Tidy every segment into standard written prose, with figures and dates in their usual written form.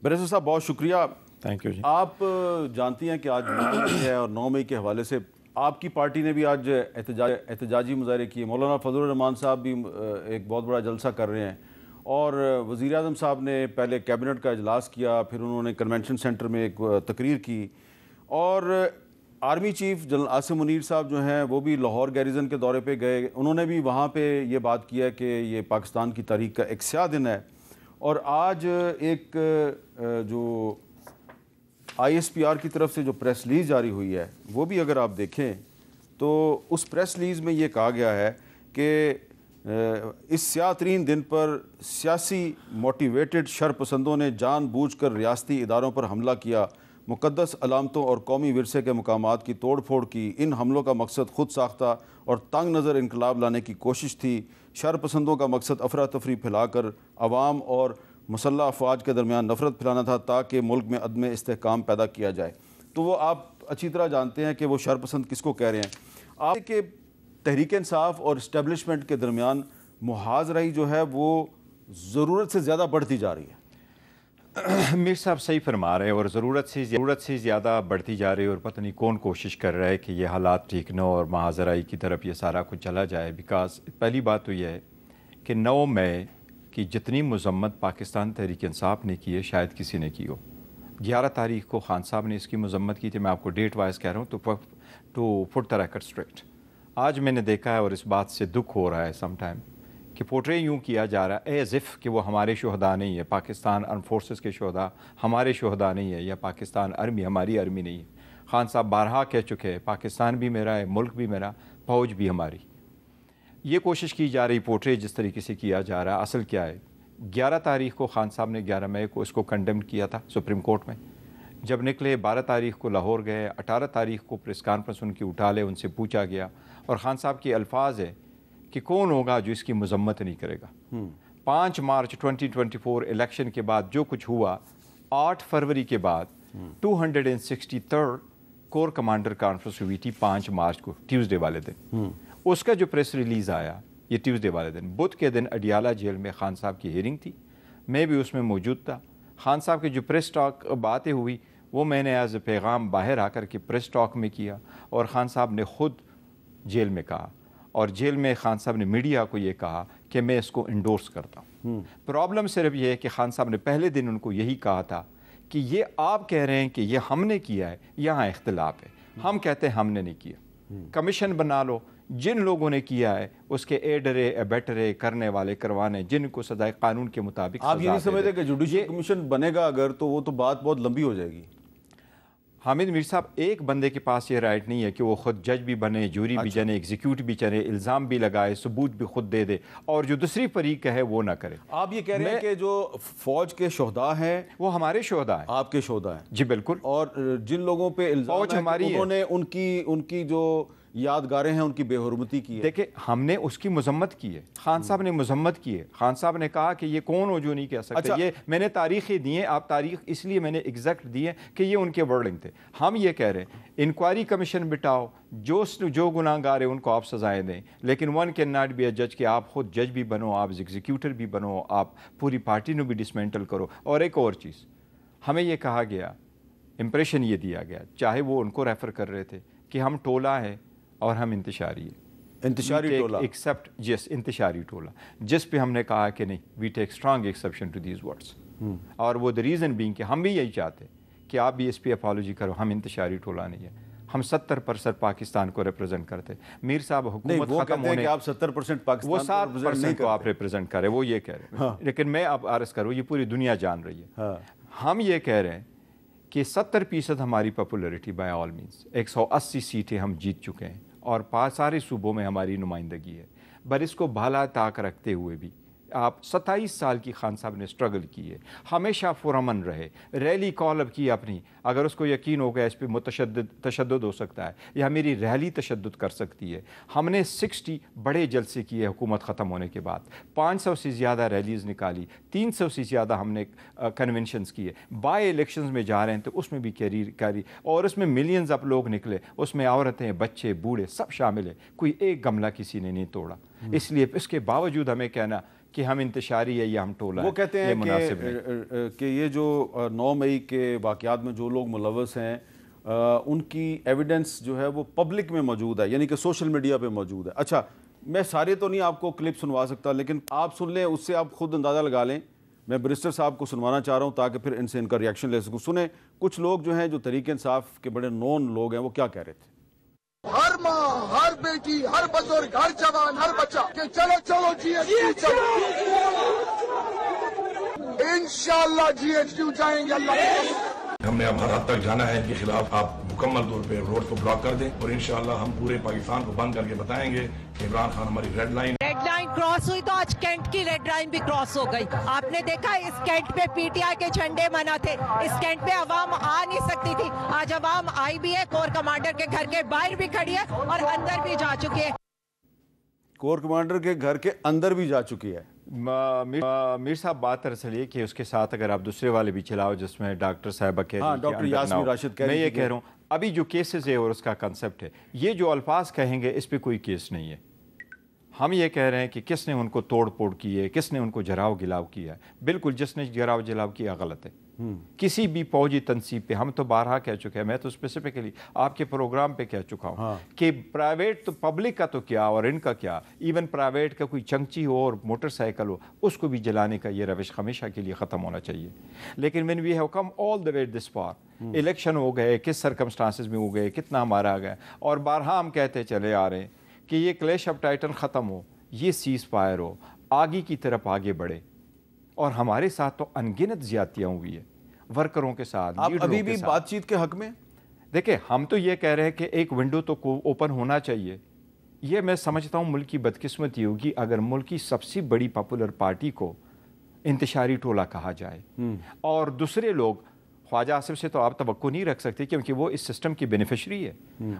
بریسو صاحب بہت شکریہ. تھینک یو جی. آپ جانتی ہیں کہ آج 9 مئی ہے اور 9 مئی کے حوالے سے آپ کی پارٹی نے بھی آج احتجاجی مظاہرے کیے. مولانا فضل الرحمان صاحب بھی ایک بہت بڑا جلسہ کر رہے ہیں اور وزیر اعظم صاحب نے پہلے کیبنٹ کا اجلاس کیا, پھر انہوں نے کنونشن سینٹر میں ایک تقریر کی, اور army chief general Asim Munir صاحب جو ہیں وہ بھی لاہور گیریزن کے دورے پہ گئے. انہوں نے بھی وہاں پہ یہ بات کیا کہ یہ پاکستان کی تاریخ کا ایک سیاہ دن ہے. اور آج ایک جو آئی ایس پی آر کی طرف سے جو پریس ریلیز جاری ہوئی ہے وہ بھی اگر آپ دیکھیں تو اس پریس ریلیز میں یہ کہا گیا ہے کہ اس سیاہ ترین دن پر سیاسی موٹیویٹڈ شر پسندوں نے جان بوجھ کر ریاستی اداروں پر حملہ کیا, مقدس علامتوں اور قومی ورثے کے مقامات کی توڑ پھوڑ کی. ان حملوں کا مقصد خود ساختہ اور تنگ نظر انقلاب لانے کی کوشش تھی. شر پسندوں کا مقصد افراتفری پھیلا کر عوام اور مسلح افواج کے درمیان نفرت پھیلانا تھا تاکہ ملک میں عدم استحکام پیدا کیا جائے. تو وہ آپ اچھی طرح جانتے ہیں کہ وہ شر پسند کس کو کہہ رہے ہیں. آپ کہ تحریک انصاف اور اسٹیبلشمنٹ کے درمیان محاذرہی جو ہے وہ ضرورت سے زیادہ بڑھتی جا رہی ہے. میر صاحب صحیح فرما رہے ہیں, اور ضرورت سے زیادہ بڑھتی جا رہی ہے, اور پتہ نہیں کون کوشش کر رہا ہے کہ یہ حالات ٹھیک نہ ہو اور محاذرائی کی طرف یہ سارا کچھ چلا جائے. بیکاز پہلی بات تو یہ ہے کہ 9 مئی کی جتنی مذمت پاکستان تحریک انصاف نے کی ہے شاید کسی نے کی ہو. 11 تاریخ کو خان صاحب نے اس کی مذمت کی تھی. میں آپ کو ڈیٹ وائز کہہ رہا ہوں to put the record straight. آج میں نے دیکھا ہے اور اس بات سے دکھ ہو رہا ہے سم ٹائم کہ پورٹرے یوں کیا جا رہا ہے ایز اف کہ وہ ہمارے شہداء نہیں ہے, پاکستان آرم فورسز کے شہداء ہمارے شہداء نہیں ہے, یا پاکستان آرمی ہماری آرمی نہیں ہے. خان صاحب بارہا کہہ چکے ہیں پاکستان بھی میرا ہے, ملک بھی میرا, فوج بھی ہماری. یہ کوشش کی جا رہی پورٹرے جس طریقے سے کیا جا رہا ہے, اصل کیا ہے. 11 تاریخ کو خان صاحب نے 11 مئی کو اس کو کنڈیمڈ کیا تھا سپریم کورٹ میں. جب نکلے 12 تاریخ کو لاہور گئے, 18 تاریخ کو پریس کانفرنس ان کی اٹھا لے, ان سے پوچھا گیا, اور خان صاحب کے الفاظ ہے کہ کون ہوگا جو اس کی مذمت نہیں کرے گا. 5 مارچ 2024 الیکشن کے بعد جو کچھ ہوا, 8 فروری کے بعد 263 کور کمانڈر کانفرنس ہوئی تھی 5 مارچ کو, ٹیوزڈے والے دن. اس کا جو پریس ریلیز آیا یہ ٹیوزڈے والے دن, بدھ کے دن اڈیالہ جیل میں خان صاحب کی ہیئرنگ تھی, میں بھی اس میں موجود تھا. خان صاحب کی جو پریس ٹاک باتیں ہوئی وہ میں نے ایز اے پیغام باہر آ کر کے پریس ٹاک میں کیا, اور خان صاحب نے خود جیل میں کہا, اور جیل میں خان صاحب نے میڈیا کو یہ کہا کہ میں اس کو انڈورس کرتا ہوں. پرابلم صرف یہ ہے کہ خان صاحب نے پہلے دن ان کو یہی کہا تھا کہ یہ آپ کہہ رہے ہیں کہ یہ ہم نے کیا ہے, یہاں اختلاف ہے. ہم کہتے ہیں ہم نے نہیں کیا. کمیشن بنا لو, جن لوگوں نے کیا ہے اس کے ایڈرے ایبیٹرے کرنے والے کروانے, جن کو سزائے قانون کے مطابق. آپ یہ نہیں سمجھتے کہ جوڈیشل کمیشن بنے گا اگر تو وہ تو بات بہت لمبی ہو جائے گی. حامد میر صاحب, ایک بندے کے پاس یہ رائٹ نہیں ہے کہ وہ خود جج بھی بنے, جوری بھی جنے, ایگزیکیوٹ بھی چلے, الزام بھی لگائے, ثبوت بھی خود دے دے, اور جو دوسری فریق ہے وہ نہ کرے. آپ یہ کہہ رہے ہیں کہ جو فوج کے شہداء ہیں وہ ہمارے شہداء ہیں. آپ کے شہداء ہیں جی بالکل. اور جن لوگوں پہ الزام ہے کہ انہوں نے ان کی جو یادگاریں ہیں ان کی بے حرمتی کی ہے. دیکھیں ہم نے اس کی مذمت کی ہے, خان صاحب نے مذمت کی ہے. خان صاحب نے کہا کہ یہ کون ہو جو نہیں کہہ سکتے. یہ میں نے تاریخیں دی ہیں, آپ تاریخ اس لیے میں نے ایگزیکٹ دی ہے کہ یہ ان کے ورڈنگ تھے. ہم یہ کہہ رہے ہیں انکوائری کمیشن بٹاؤ, جو گناہ گار ہیں ان کو آپ سزائیں دیں, لیکن ون کین ناٹ بی اے جج کہ آپ خود جج بھی بنو, آپ ایگزیکیوٹر بھی بنو, آپ پوری پارٹی نو بھی ڈسمینٹل کرو. اور ایک اور چیز ہمیں یہ کہا گیا, امپریشن یہ دیا گیا, چاہے وہ ان کو ریفر کر رہے تھے کہ ہم ٹولہ ہیں اور ہم انتشاری ہے. انتشاری ٹولہ ایکسیپٹ جس انتشاری ٹولہ, جس پہ ہم نے کہا کہ نہیں, we take strong exception to these words. اور وہ دا ریزن بینگ کہ ہم بھی یہی چاہتے کہ آپ بھی اس پہ اپالوجی کرو, ہم انتشاری ٹولہ نہیں ہے. ہم 70% پاکستان کو ریپرزینٹ کرتے. میر صاحب حکومت ختم ہونے آپ 70% پاکستان, وہ 7% کو آپ ریپرزینٹ کریں, وہ یہ کہہ رہے ہیں. لیکن میں اب عرض کروں, یہ پوری دنیا جان رہی ہے. ہم یہ کہہ رہے ہیں کہ 70% ہماری پاپولیرٹی بائی آل مینس, 180 سیٹیں ہم جیت چکے ہیں, اور سارے صوبوں میں ہماری نمائندگی ہے. پر اس کو بھالا طاق رکھتے ہوئے بھی آپ 27 سال کی خان صاحب نے سٹرگل کی ہے, ہمیشہ پرامن رہے, ریلی کال اپ کی اپنی. اگر اس کو یقین ہو گیا اس پہ تشدد ہو سکتا ہے یا میری ریلی تشدد کر سکتی ہے. ہم نے 60 بڑے جلسے کیے حکومت ختم ہونے کے بعد, 500 سے زیادہ ریلیز نکالی, 300 سے زیادہ ہم نے کنونشنز کیے. بائی الیکشنز میں جا رہے ہیں تو اس میں بھی کیری, اور اس میں ملینز اپ لوگ نکلے, اس میں عورتیں, بچے, بوڑھے سب شامل ہیں, کوئی ایک گملہ کسی نے نہیں توڑا. اس لیے اس کے باوجود ہمیں کہنا کہ ہم انتشاری ہے یا ہم ٹولہ وہ کہتے ہیں مناسب نہیں. کہ یہ جو 9 مئی کے واقعات میں جو لوگ ملوث ہیں ان کی ایویڈنس جو ہے وہ پبلک میں موجود ہے، یعنی کہ سوشل میڈیا پہ موجود ہے. اچھا میں سارے تو نہیں آپ کو کلپ سنوا سکتا، لیکن آپ سن لیں، اس سے آپ خود اندازہ لگا لیں. میں بیرسٹر صاحب کو سنوانا چاہ رہا ہوں تاکہ پھر ان سے ان کا ریاکشن لے سکوں. سنیں کچھ لوگ جو ہیں جو تحریک انصاف کے بڑے نون لوگ ہیں وہ کیا کہہ رہے تھے. ہر ماں، ہر بیٹی، ہر بزرگ، ہر جوان، ہر بچہ کہ چلو چلو جی ایچ کیو چلو، انشاءاللہ جی ایچ کیو جائیں گے. اللہ ہم نے اب ہر حد تک جانا ہے، ان کے خلاف آپ مکمل طور پہ روڈ کو بلاک کر دیں اور انشاءاللہ ہم پورے پاکستان کو بند کر کے بتائیں گے کہ عمران خان ہماری ریڈ لائن کراس ہوئی تو آج کینٹ کی ریڈ لائن بھی کراس ہو گئی. آپ نے دیکھا اس کینٹ پہ پی ٹی آئی کے جھنڈے منع تھے، اس کینٹ پہ عوام آ نہیں سکتی تھی. آج عوام آئی بھی ہے، کور کمانڈر کے گھر کے باہر بھی کھڑی ہے اور اندر بھی جا چکی ہے. کور کمانڈر کے گھر کے اندر بھی جا چکی ہے. میر صاحب بات دراصل یہ کہ اس کے ساتھ اگر آپ دوسرے والے بھی چلاؤ جس میں ڈاکٹر صاحبہ کہہ رہی ڈاکٹر یاسمین راشد کہہ رہی، میں یہ کہہ رہا ہوں ابھی جو کیسز ہے اور اس کا کنسپٹ ہے، یہ جو الفاظ کہیں گے اس پہ کوئی کیس نہیں ہے. ہم یہ کہہ رہے ہیں کہ کس نے ان کو توڑ پھوڑ کی ہے، کس نے ان کو جراؤ گلاؤ کیا ہے. بالکل جس نے جراؤ جلاؤ کیا غلط ہے. کسی بھی فوجی تنصیب پہ ہم تو بارہا کہہ چکے ہیں، میں تو اسپیسیفکلی آپ کے پروگرام پہ کہہ چکا ہوں کہ پرائیویٹ تو پبلک کا تو کیا اور ان کا کیا، ایون پرائیویٹ کا کوئی چنگچی ہو اور موٹر سائیکل ہو اس کو بھی جلانے کا یہ روش ہمیشہ کے لیے ختم ہونا چاہیے. لیکن when we have come all the way this far، election ہو گئے، کس سرکمسٹانسز میں ہو گئے، کتنا مارا گیا، اور بارہا ہم کہتے چلے آ رہے ہیں کہ یہ کلیش آف ٹائٹن ختم ہو، یہ سیز فائر ہو، آگے کی طرف آگے بڑھے. اور ہمارے ساتھ تو انگنت زیادتیاں ہوئی ہے ورکروں کے ساتھ. آپ ابھی بھی بات چیت کے حق میں دیکھیں، ہم تو یہ کہہ رہے ہیں کہ ایک ونڈو تو اوپن ہونا چاہیے. یہ میں سمجھتا ہوں ملک کی بدقسمتی ہوگی اگر ملک کی سب سے بڑی پاپولر پارٹی کو انتشاری ٹولہ کہا جائے. اور دوسرے لوگ، خواجہ آصف سے تو آپ توقع نہیں رکھ سکتے کیونکہ وہ اس سسٹم کی بینیفیشری ہے.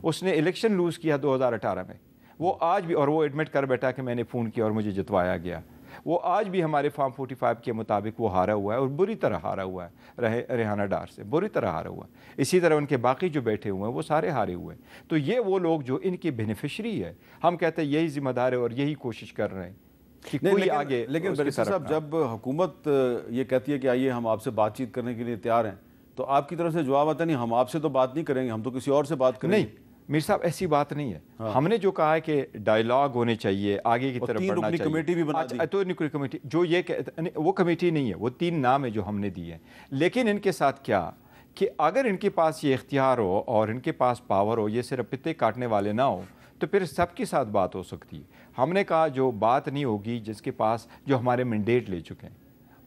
اس نے الیکشن لوز کیا 2018 میں، وہ آج بھی، اور وہ ایڈمٹ کر بیٹھا کہ میں نے فون کیا اور مجھے جتوایا گیا. وہ آج بھی ہمارے فارم 45 کے مطابق وہ ہارا ہوا ہے اور بری طرح ہارا ہوا ہے، ریحانہ ڈار سے بری طرح ہارا ہوا ہے. اسی طرح ان کے باقی جو بیٹھے ہوئے ہیں وہ سارے ہارے ہوئے ہیں. تو یہ وہ لوگ جو ان کی بینیفیشری ہے، ہم کہتے ہیں یہی ذمہ دار ہے اور یہی کوشش کر رہے ہیں کہ کوئی آگے. لیکن بیرسٹر صاحب جب حکومت یہ کہتی ہے کہ آئیے ہم آپ سے بات چیت کرنے کے لیے تیار ہیں، تو آپ کی طرف سے جواب آتا نہیں ہم آپ سے تو بات نہیں کریں گے، ہم تو کسی اور سے بات کریں گے. نہیں میر صاحب ایسی بات نہیں ہے. ہم نے جو کہا ہے کہ ڈائیلاگ ہونے چاہیے، آگے کی طرف بڑھنا چاہیے. کمیٹی بھی بنا دی. تو کمیٹی جو یہ وہ کمیٹی نہیں ہے، وہ 3 نام ہے جو ہم نے دیے ہیں. لیکن ان کے ساتھ کیا کہ اگر ان کے پاس یہ اختیار ہو اور ان کے پاس پاور ہو، یہ صرف پتے کاٹنے والے نہ ہو، تو پھر سب کے ساتھ بات ہو سکتی ہے. ہم نے کہا جو بات نہیں ہوگی جس کے پاس جو ہمارے مینڈیٹ لے چکے ہیں،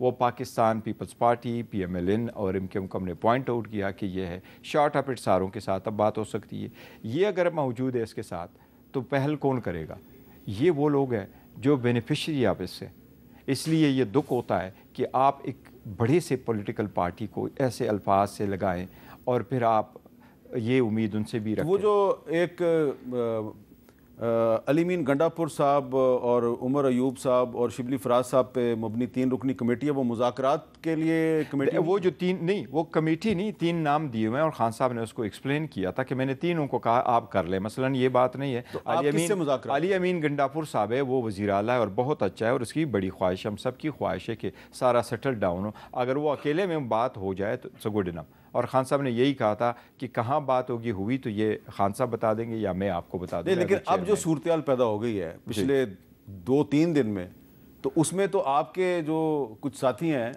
وہ Pakistan Peoples Party, P M L N اور ایم کیو ایم نے پوائنٹ آؤٹ کیا کہ یہ ہے شارٹ آف اٹ ساروں کے ساتھ اب بات ہو سکتی ہے. یہ اگر موجود ہے اس کے ساتھ تو پہل کون کرے گا؟ یہ وہ لوگ ہیں جو بینیفیشری آپ اس سے. اس لیے یہ دکھ ہوتا ہے کہ آپ ایک بڑے سے پولیٹیکل پارٹی کو ایسے الفاظ سے لگائیں اور پھر آپ یہ امید ان سے بھی رکھیں. وہ جو ایک علی مین گنڈا پور صاحب اور عمر ایوب صاحب اور شبلی فراز صاحب پہ مبنی 3 رکنی کمیٹی ہے، وہ مذاکرات کے لیے کمیٹی. وہ جو 3 نہیں، وہ کمیٹی نہیں، 3 نام دیے ہوئے ہیں اور خان صاحب نے اس کو ایکسپلین کیا تھا کہ میں نے تینوں کو کہا آپ کر لیں. مثلا یہ بات نہیں ہے. علی امین گنڈا پور صاحب ہے، وہ وزیر اعلیٰ ہے اور بہت اچھا ہے اور اس کی بڑی خواہش، ہم سب کی خواہش ہے کہ سارا سیٹل ڈاؤن ہو. اگر وہ اکیلے میں بات ہو جائے تو اٹس گڈ انف. اور خان صاحب نے یہی کہا تھا کہ کہاں بات ہوئی تو یہ خان صاحب بتا دیں گے یا میں آپ کو بتا دوں گا. لیکن اب جو صورتحال پیدا ہو گئی ہے پچھلے 2-3 دن میں، تو اس میں تو آپ کے جو کچھ ساتھی ہیں،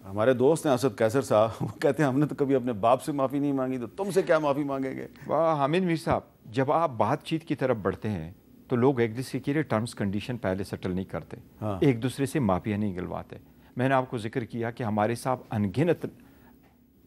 ہمارے دوست ہیں اسد قیصر صاحب، وہ کہتے ہیں ہم نے تو کبھی اپنے باپ سے معافی نہیں مانگی، تو تم سے کیا معافی مانگیں گے؟ حامد میر صاحب، جب آپ بات چیت کی طرف بڑھتے ہیں تو لوگ ایک دوسرے کے لیے ٹرمز کنڈیشن پہلے سیٹل نہیں کرتے، ایک دوسرے سے معافیاں نہیں گلواتے. میں نے آپ کو ذکر کیا کہ ہمارے صاحب انگنت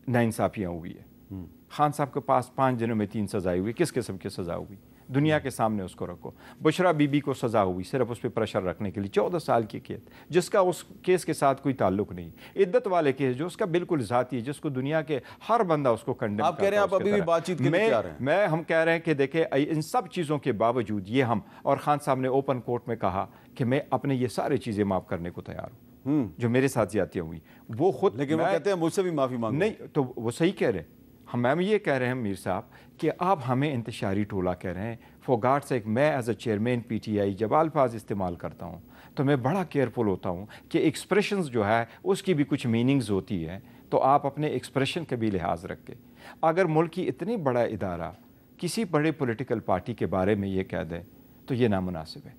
ناانصافیاں ہوئی ہے. خان صاحب کے پاس 5 دنوں میں 3 سزائیں ہوئی. کس قسم کی سزا ہوئی؟ دنیا کے سامنے اس کو رکھو. بشرا بی بی کو سزا ہوئی صرف اس پہ پریشر رکھنے کے لیے، 14 سال کی قید، جس کا اس کیس کے ساتھ کوئی تعلق نہیں. عدت والے کیس جو اس کا بالکل ذاتی ہے، جس کو دنیا کے ہر بندہ اس کو کنڈیم کرتا ہے. آپ کہہ رہے ہیں آپ ابھی بھی بات چیت کے لیے تیار ہیں؟ ہم کہہ رہے ہیں کہ دیکھیں ان سب چیزوں کے باوجود یہ ہم اور خان صاحب نے اوپن کورٹ میں کہا کہ میں اپنے یہ ساری چیزیں معاف کرنے کو تیار ہوں جو میرے ساتھ زیادتیاں ہوئی. وہ خود لیکن وہ کہتے ہیں مجھ سے بھی معافی مانگو. نہیں تو وہ صحیح کہہ رہے ہیں. ہم یہ کہہ رہے ہیں میر صاحب کہ آپ ہمیں انتشاری ٹولہ کہہ رہے ہیں. فار گاڈ سیک، میں as a chairman P T I جب الفاظ استعمال کرتا ہوں تو میں بڑا کیئرفل ہوتا ہوں کہ ایکسپریشنز جو ہے اس کی بھی کچھ میننگز ہوتی ہے، تو آپ اپنے ایکسپریشن کا بھی لحاظ رکھیں۔ اگر ملک کی اتنی بڑا ادارہ کسی بڑے پولیٹیکل پارٹی کے بارے میں یہ کہہ دے تو یہ نامناسب ہے۔